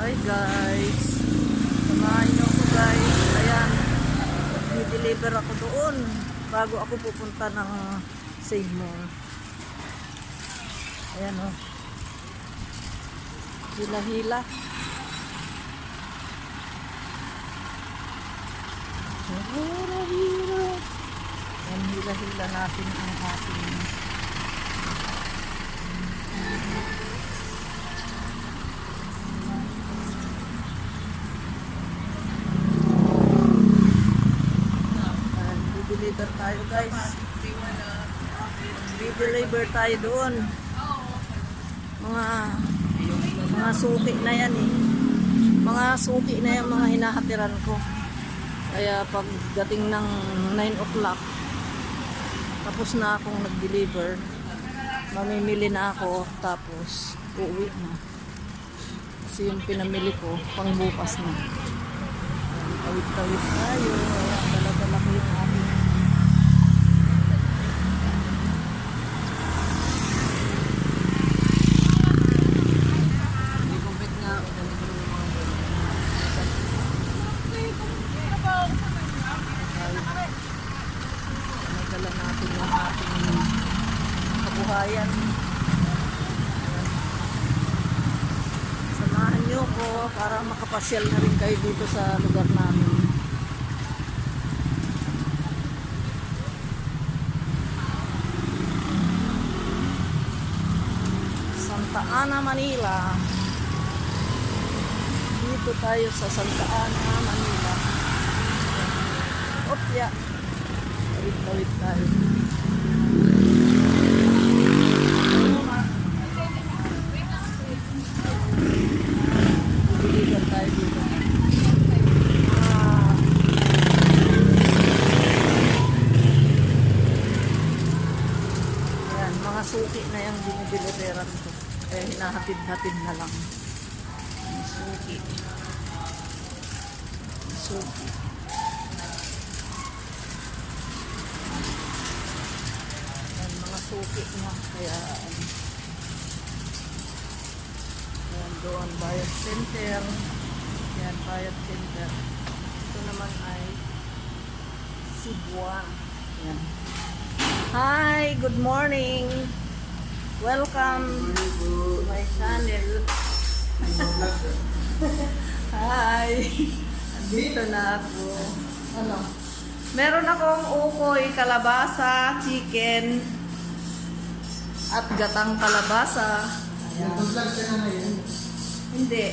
Hi guys, samahan niyo ako guys. Ayan, i-deliver ako doon bago ako pupunta ng Save Mall. Ayan o, hila-hila. Ayan, hila-hila natin ang ating deliver tayo guys. Deliver tayo doon. Mga suki na yan eh. Mga suki na yung mga hinahatiran ko. Kaya pagdating ng 9 o'clock, tapos na akong nag-deliver. Mamimili na ako, tapos uuwi na. Kasi yung pinamili ko, pang bukas na. Tawid-tawid tayo. Ayan, dala-dala ko yung ating dala natin yung ating kabuhayan. Samahan nyo ko para makapasyal na rin kayo dito sa lugar namin. Santa Ana, Manila. Dito tayo sa Santa Ana, Manila. Opya. Tawid tayo. Diligan tayo dito. Ayan, mga suki na yung dinideliveran ko. Kaya hinahatid-hatid na lang. Suki. Suki. Suki na, kaya ayan, doon Bayad Center. Ayan, Bayad Center. Ito naman ay Cebuana. Ayan. Hi, good morning. Welcome to my channel. Hi. Andito na ako. Ano? Meron akong ukoy, kalabasa, chicken, at gatang kalabasa. Ayan. Hindi.